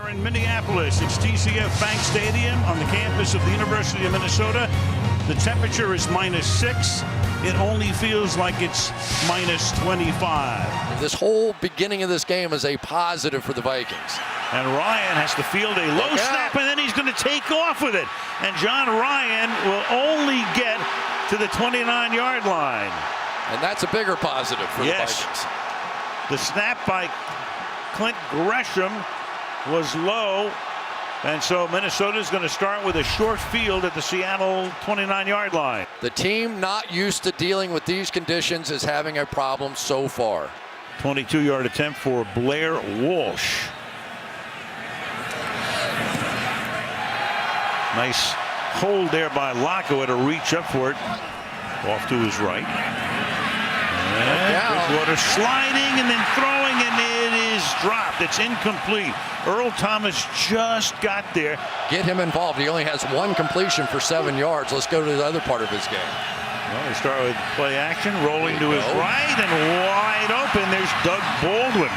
We're in Minneapolis. It's TCF Bank Stadium on the campus of the University of Minnesota. The temperature is -6. It only feels like it's -25. This whole beginning of this game is a positive for the Vikings. And Ryan has to field a low snap, and then he's going to take off with it. And John Ryan will only get to the 29-yard line. And that's a bigger positive for the Vikings. The snap by Clint Gresham was low, and so Minnesota is going to start with a short field at the Seattle 29-yard line. The team not used to dealing with these conditions is having a problem so far. 22-yard attempt for Blair Walsh. Nice hold there by Locko to reach up for it. Off to his right. And Bridgewater sliding and then throwing, and it is dropped. It's incomplete. Earl Thomas just got there. Get him involved. He only has one completion for 7 yards. Let's go to the other part of his game. Well, they start with play action, rolling to his right, and wide open. There's Doug Baldwin,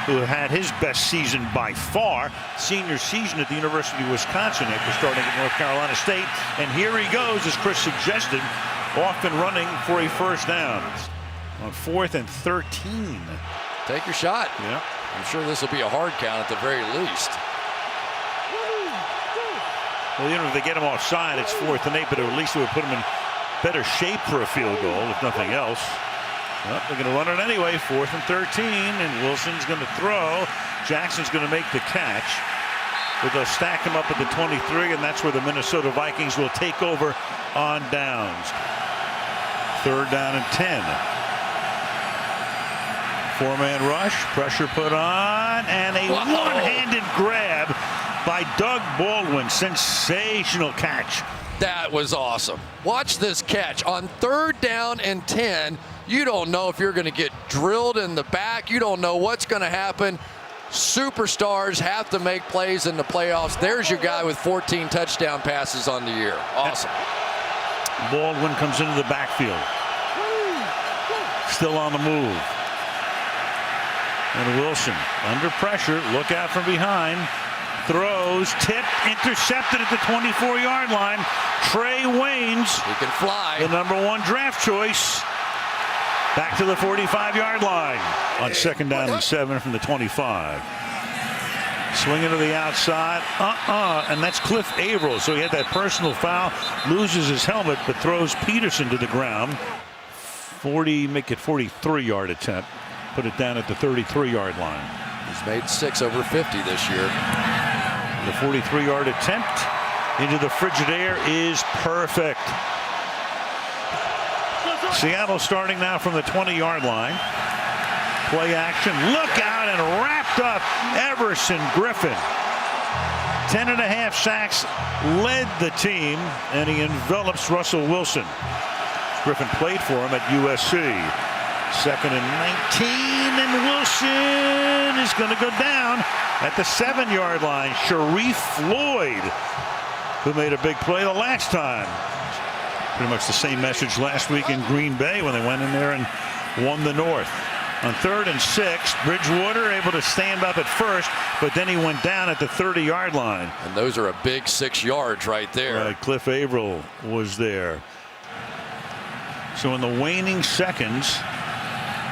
who had his best season by far, senior season at the University of Wisconsin after starting at North Carolina State. And here he goes, as Chris suggested, off and running for a first down on 4th and 13. Take your shot. Yeah. I'm sure this will be a hard count at the very least. Well, you know, if they get him offside, it's 4th and 8, but at least it would put him in better shape for a field goal, if nothing else. Well, they're going to run it anyway, 4th and 13, and Wilson's going to throw. Jackson's going to make the catch. But they'll stack him up at the 23, and that's where the Minnesota Vikings will take over on downs. 3rd down and 10. 4-man rush, pressure put on, and a one-handed grab by Doug Baldwin. Sensational catch. That was awesome. Watch this catch. On 3rd down and 10, you don't know if you're going to get drilled in the back. You don't know what's going to happen. Superstars have to make plays in the playoffs. There's your guy with 14 touchdown passes on the year. Awesome. Baldwin comes into the backfield. Still on the move. And Wilson under pressure. Look out from behind. Throws, tipped, intercepted at the 24-yard line. Trey Waynes, he can fly. The #1 draft choice. Back to the 45-yard line on 2nd down and 7 from the 25. Swinging to the outside. And that's Cliff Averill. So he had that personal foul. Loses his helmet, but throws Peterson to the ground. Make it 43-yard attempt. Put it down at the 33-yard line. He's made 6 over 50 this year. The 43-yard attempt into the Frigidaire is perfect. Seattle starting now from the 20-yard line. Play action. Look out, and wrapped up Everson Griffin. 10.5 sacks led the team, and he envelops Russell Wilson. Griffin played for him at USC. 2nd and 19, and Wilson is going to go down at the 7-yard line. Sharif Floyd, who made a big play the last time. Pretty much the same message last week in Green Bay when they went in there and won the North. On 3rd and 6, Bridgewater able to stand up at first, but then he went down at the 30-yard line. And those are a big 6 yards right there. Cliff Averill was there. So in the waning seconds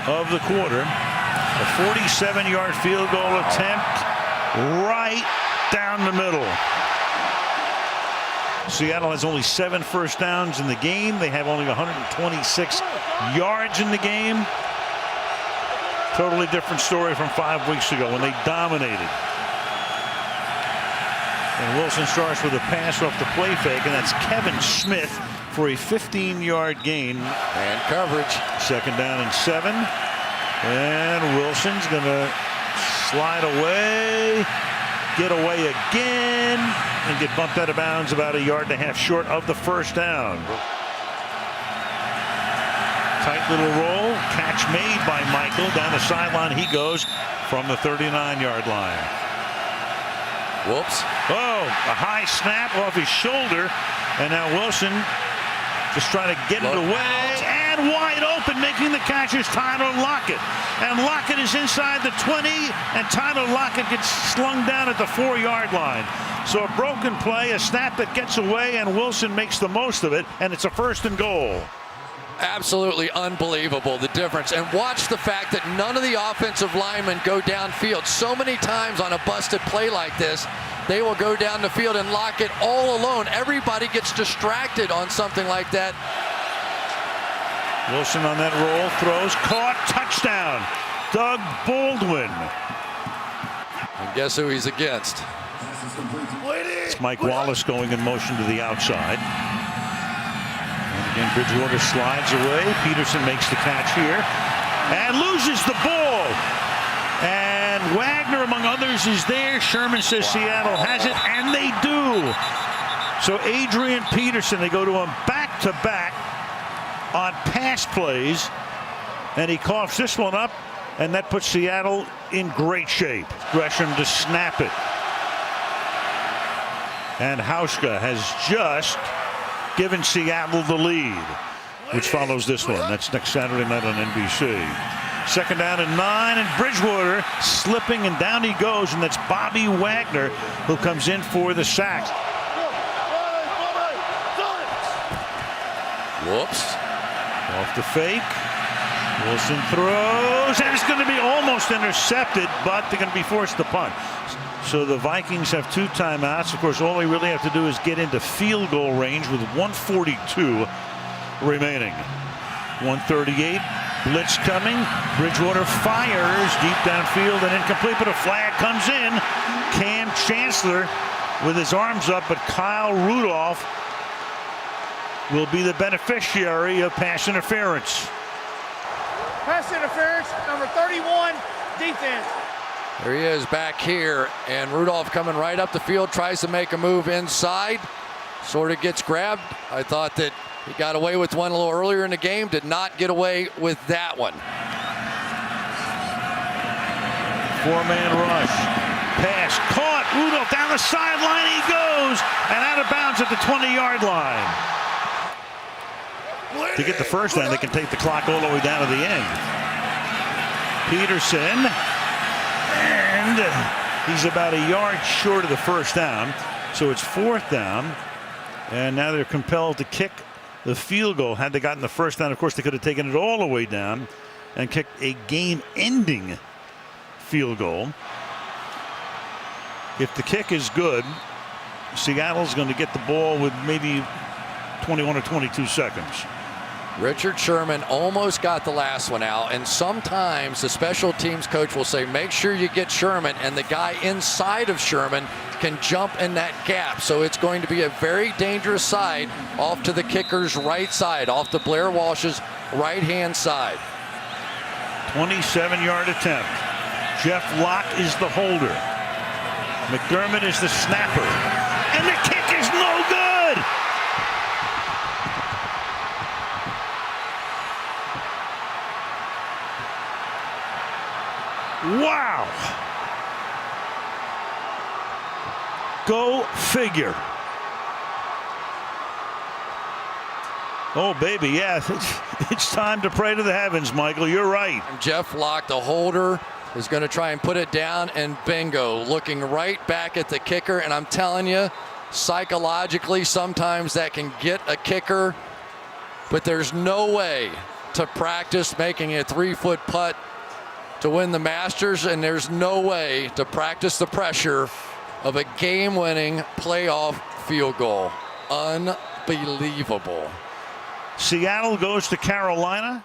of the quarter, a 47-yard field goal attempt right down the middle. Seattle has only 7 first downs in the game. They have only 126 yards in the game. Totally different story from 5 weeks ago when they dominated. And Wilson starts with a pass off the play fake, and that's Kevin Smith for a 15-yard gain. And coverage. 2nd down and 7. And Wilson's going to slide away, get away again, and get bumped out of bounds about 1.5 yards short of the first down. Tight little roll, catch made by Michael. Down the sideline he goes from the 39-yard line. Whoops. Oh, a high snap off his shoulder, and now Wilson just trying to get it away. and wide open, making the catch is Tyler Lockett. And Lockett is inside the 20, and Tyler Lockett gets slung down at the 4-yard line. So a broken play, a snap that gets away, and Wilson makes the most of it, and it's a 1st and goal. Absolutely unbelievable, the difference. And watch the fact that none of the offensive linemen go downfield. So many times on a busted play like this, they will go down the field and lock it all alone. Everybody gets distracted on something like that. Wilson on that roll, throws, caught, touchdown. Doug Baldwin. And guess who he's against? It's Mike Wallace going in motion to the outside. And again, Bridgewater slides away. Peterson makes the catch here and loses the ball. And Wagner, among others, is there. Sherman says Seattle has it, and they do. So Adrian Peterson, they go to him back-to-back on pass plays, and he coughs this one up, and that puts Seattle in great shape. Gresham to snap it. And Hauschka has just given Seattle the lead, which follows this one. That's next Saturday night on NBC. 2nd down and 9, and Bridgewater slipping, and down he goes, and that's Bobby Wagner who comes in for the sack. Whoops. Off the fake. Wilson throws, and it's going to be almost intercepted, but they're going to be forced to punt. So the Vikings have 2 timeouts. Of course, all they really have to do is get into field goal range with 1:42 remaining. 1:38. Blitz coming. Bridgewater fires deep downfield and incomplete, but a flag comes in. Cam Chancellor with his arms up, but Kyle Rudolph will be the beneficiary of pass interference. Pass interference, number 31, defense. There he is back here, and Rudolph coming right up the field, tries to make a move inside, sort of gets grabbed. I thought that he got away with one a little earlier in the game, did not get away with that one. 4-man rush. Pass caught. Rudolph down the sideline. He goes, and out of bounds at the 20-yard line. To get the first down, they can take the clock all the way down to the end. Peterson, and he's about a yard short of the first down, so it's 4th down, and now they're compelled to kick the field goal. Had they gotten the first down, of course, they could have taken it all the way down and kicked a game-ending field goal. If the kick is good, Seattle's going to get the ball with maybe 21 or 22 seconds. Richard Sherman almost got the last one out, and sometimes the special teams coach will say, make sure you get Sherman, and the guy inside of Sherman can jump in that gap. So it's going to be a very dangerous side off to the kicker's right side, off to Blair Walsh's right-hand side. 27-yard attempt. Jeff Locke is the holder. McDermott is the snapper. And the kick is no good! Wow! Go figure. Oh, baby, yeah. It's time to pray to the heavens, Michael. You're right. Jeff Locke, the holder, is going to try and put it down, and bingo, looking right back at the kicker. And I'm telling you, psychologically, sometimes that can get a kicker, but there's no way to practice making a 3-foot putt to win the Masters, and there's no way to practice the pressure of a game-winning playoff field goal. Unbelievable. Seattle goes to Carolina.